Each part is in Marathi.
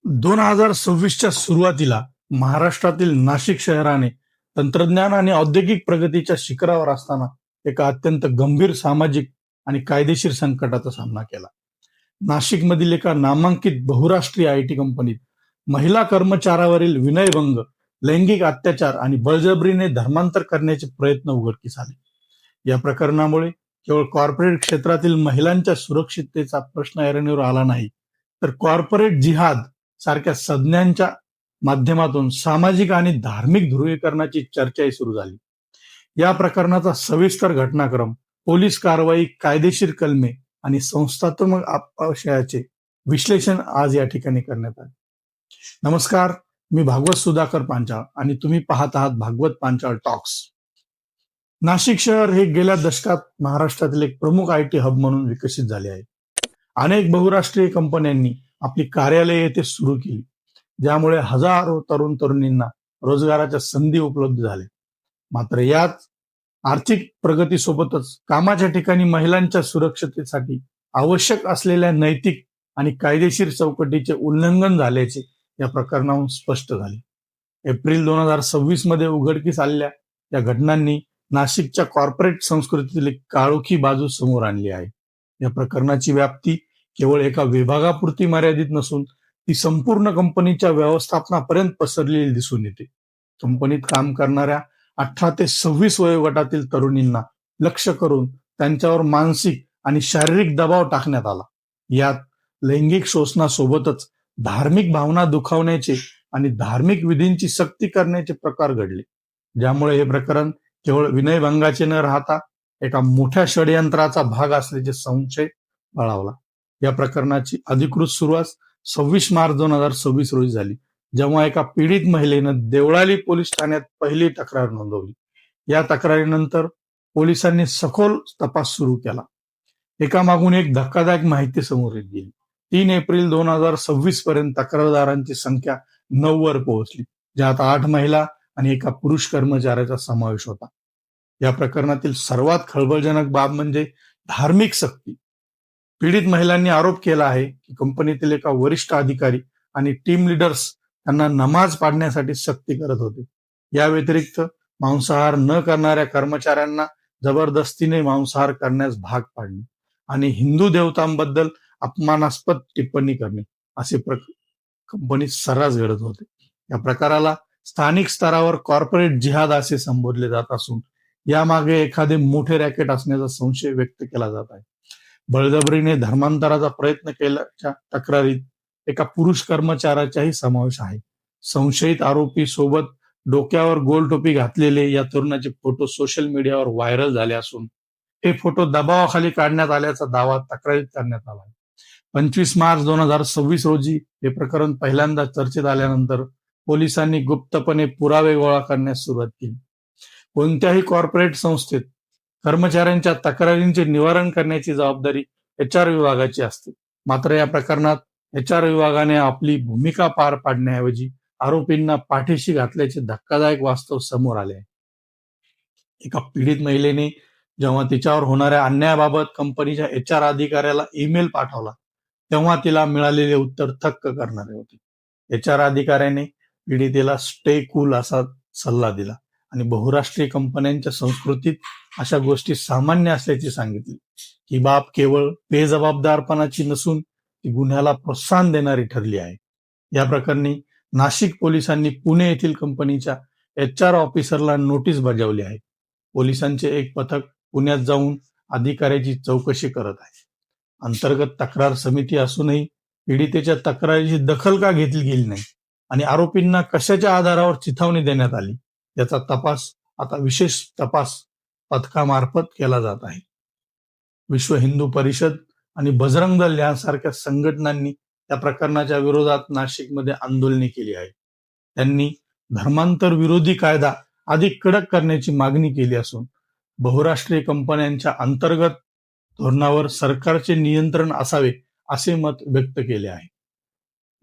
2026च्या सुरुवातीला महाराष्ट्रातील नाशिक शहराने तंत्रज्ञान आणि औद्योगिक प्रगतीच्या शिखरावर असताना एका अत्यंत गंभीर सामाजिक आणि कायदेशीर संकटाचा सामना केला. नाशिकमधील एका नामांकित बहुराष्ट्रीय आयटी कंपनीत महिला कर्मचाऱ्यावरील विनयभंग, लैंगिक अत्याचार आणि बळजबरीने धर्मांतर करण्याचे प्रयत्न उघडकीस आले. या प्रकरणामुळे केवळ कॉर्पोरेट क्षेत्रातील महिलांच्या सुरक्षिततेचा प्रश्न ऐरणीवर आला नाही, तर कॉर्पोरेट जिहाद सारख्या संज्ञांच्या माध्यमातून सामाजिक आणि धार्मिक ध्रुवीकरणाची चर्चाही सुरू झाली. या प्रकरणाचा सविस्तर घटनाक्रम, पोलीस कारवाई, कायदेशीर कलमे आणि संस्थात्मक अपयशाचे विश्लेषण आज या ठिकाणी करण्यात आले. नमस्कार, मी भागवत सुधाकर पांचाळ आणि तुम्ही पाहत आहात भागवत पांचाळ टॉक्स. नाशिक शहर हे गेल्या दशकात महाराष्ट्रातील एक प्रमुख आयटी हब म्हणून विकसित झाले आहे. अनेक बहुराष्ट्रीय कंपन्यांनी आपली कार्यालये येथे सुरू केली, ज्यामुळे हजारो तरुण तरुणींना रोजगाराच्या संधी उपलब्ध झाल्या. मात्र याच आर्थिक प्रगतीसोबतच कामाच्या ठिकाणी महिलांच्या सुरक्षतेसाठी आवश्यक असलेल्या नैतिक आणि कायदेशीर चौकटीचे उल्लंघन झाल्याचे या प्रकरणावरून स्पष्ट झाले. एप्रिल 2026 मध्ये उघडकीस आलेल्या या घटनांनी नाशिकच्या कॉर्पोरेट संस्कृतीतील एक काळोखी बाजू समोर आणली आहे. या प्रकरणाची व्याप्ती केवळ एका विभागापुरती मर्यादित नसून ती संपूर्ण कंपनीच्या व्यवस्थापनापर्यंत पसरलेली दिसून येते. कंपनीत काम करणाऱ्या 18 ते 26 वयोगटातील तरुणींना लक्ष करून त्यांच्यावर मानसिक आणि शारीरिक दबाव टाकण्यात आला. यात लैंगिक शोषणासोबतच धार्मिक भावना दुखावण्याचे आणि धार्मिक विधींची सक्ती करण्याचे प्रकार घडले, ज्यामुळे हे प्रकरण केवळ विनयभंगाचे न राहता एका मोठ्या षडयंत्राचा भाग असल्याचे संशय बळावला. या प्रकरणाची अधिकृत सुरुवात 26 मार्च 2026 रोजी झाली, जेव्हा एका पीडित महिलेनं देवळाली पोलीस ठाण्यात पहिली तक्रार नोंदवली. या तक्रारीनंतर पोलिसांनी सखोल तपास सुरू केला. एकामागून एक धक्कादायक माहिती समोर येत गेली. 3 एप्रिल 2026 पर्यंत तक्रारदारांची संख्या 9 वर पोहोचली, ज्यात 8 महिला आणि एका पुरुष कर्मचाऱ्याचा समावेश होता. या प्रकरणातील सर्वात खळबळजनक बाब म्हणजे धार्मिक सक्ती. पीडित महिलांनी आरोप केला आहे की कंपनीतील एका वरिष्ठ अधिकारी आणि टीम लीडर्स त्यांना नमाज पाडण्यासाठी सक्ती करत होते. या व्यतिरिक्त मांसाहार न करणाऱ्या कर्मचाऱ्यांना जबरदस्तीने मांसाहार करण्यास भाग पाडणे आणि हिंदू देवतांबद्दल अपमानास्पद टिप्पणी करणे असे कंपनीत सर्रास घडत होते. या प्रकाराला स्थानिक स्तरावर कॉर्पोरेट जिहाद असे संबोधले जात असून यामागे एखादे मोठे रॅकेट असण्याचा संशय व्यक्त केला जात आहे. बळजबरीने धर्मांतराचा प्रयत्न केल्याच्या तक्रारीत एका पुरुष कर्मचाऱ्याचाही समावेश आहे. संशयित आरोपी सोबत डोक्यावर गोल टोपी घातलेले या तरुणाचे फोटो सोशल मीडियावर व्हायरल झाले असून हे फोटो दबावाखाली काढण्यात आल्याचा दावा तक्रारीत करण्यात आला. 25 मार्च 2026 रोजी हे प्रकरण पहिल्यांदा चर्चेत आल्यानंतर पोलिसांनी गुप्तपणे पुरावे गोळा करण्यास सुरुवात केली. कोणत्याही कॉर्पोरेट संस्थेत कर्मचाऱ्यांच्या तक्रारींचे निवारण करण्याची जबाबदारी HR विभागाची असते. मात्र या प्रकरणात HR विभागाने आपली भूमिका पार पाडण्याऐवजी आरोपींना पाठीशी घातल्याचे धक्कादायक वास्तव समोर आले आहे. एका पीडित महिलेने जेव्हा तिच्यावर होणाऱ्या अन्यायाबाबत कंपनीच्या HR अधिकाऱ्याला ईमेल पाठवला, तेव्हा तिला मिळालेले उत्तर थक्क करणारे होते. HR अधिकाऱ्याने पीडितेला स्टे कूल असा सल्ला दिला आणि बहुराष्ट्रीय कंपन्यांच्या संस्कृतीत अशा गोष्टी सामान्य असल्याचे सांगितले. ही बाब केवळ बेजबाबदारपणाची नसून ती गुन्ह्याला प्रोत्साहन देणारी ठरली आहे. या प्रकरणी नाशिक पोलिसांनी पुणे येथील कंपनीच्या HR ऑफिसरला नोटीस बजावली आहे. पोलिसांचे एक पथक पुण्यात जाऊन अधिकाऱ्याची चौकशी करत आहे. अंतर्गत तक्रार समिती असूनही पीडितेच्या तक्रारीची दखल का घेतली गेली नाही आणि आरोपींना कशाच्या आधारावर चिथावणी देण्यात आली याचा तपास आता विशेष तपास पथकामार्फत केला जात आहे. विश्व हिंदू परिषद आणि बजरंग दल यांसारख्या संघटनांनी या प्रकरणाच्या विरोधात नाशिकमध्ये आंदोलने केली आहे. त्यांनी धर्मांतर विरोधी कायदा अधिक कडक करण्याची मागणी केली असून बहुराष्ट्रीय कंपन्यांच्या अंतर्गत धोरणावर सरकारचे नियंत्रण असावे असे मत व्यक्त केले आहे.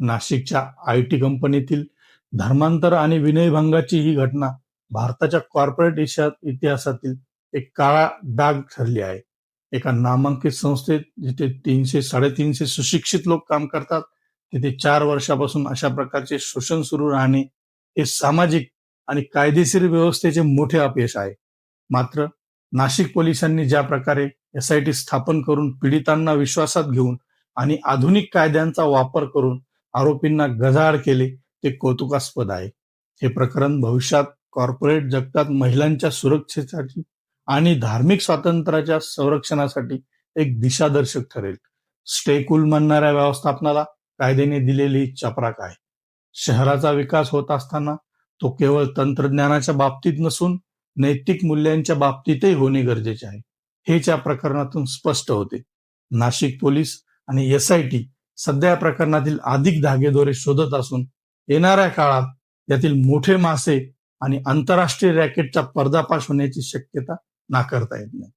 नाशिकच्या IT कंपनीतील धर्मांतर आणि विनयभंगाची ही घटना भारताच्या कॉर्पोरेट इतिहासातील एक काळा डाग ठरली आहे. एका नामांकित संस्थेत जिथे 300-350 सुशिक्षित लोक काम करतात, तिथे 4 वर्षापासून अशा प्रकारचे शोषण सुरू राहणे हे सामाजिक आणि कायदेशीर व्यवस्थेचे मोठे अपयश आहे. मात्र नाशिक पोलिसांनी ज्या प्रकारे एसआयटी स्थापन करून पीडितांना विश्वासात घेऊन आणि आधुनिक कायद्यांचा वापर करून आरोपींना गजाआड केले ते कौतुकास्पद आहे. हे प्रकरण भविष्यात कॉर्पोरेट जगतात महिलांच्या सुरक्षेसाठी आणि धार्मिक स्वातंत्र्याच्या संरक्षणासाठी एक दिशादर्शक ठरेल. स्टे कूल म्हणणाऱ्या व्यवस्थापनाला कायद्याने दिलेली चपराक आहे. शहराचा विकास होत असताना तो केवळ तंत्रज्ञानाच्या बाबतीत नसून नैतिक मूल्यांच्या बाबतीतही होणे गरजेचे आहे. हेच या प्रकरणातून स्पष्ट होते. नाशिक पोलीस आणि एसआयटी सध्या या प्रकरणातील अधिक धागेदोरे शोधत असून येणाऱ्या काळात यातील मोठे मासे आणि आंतरराष्ट्रीय रॅकेटचा पर्दाफाश होण्याची शक्यता नाकारता येत नाही.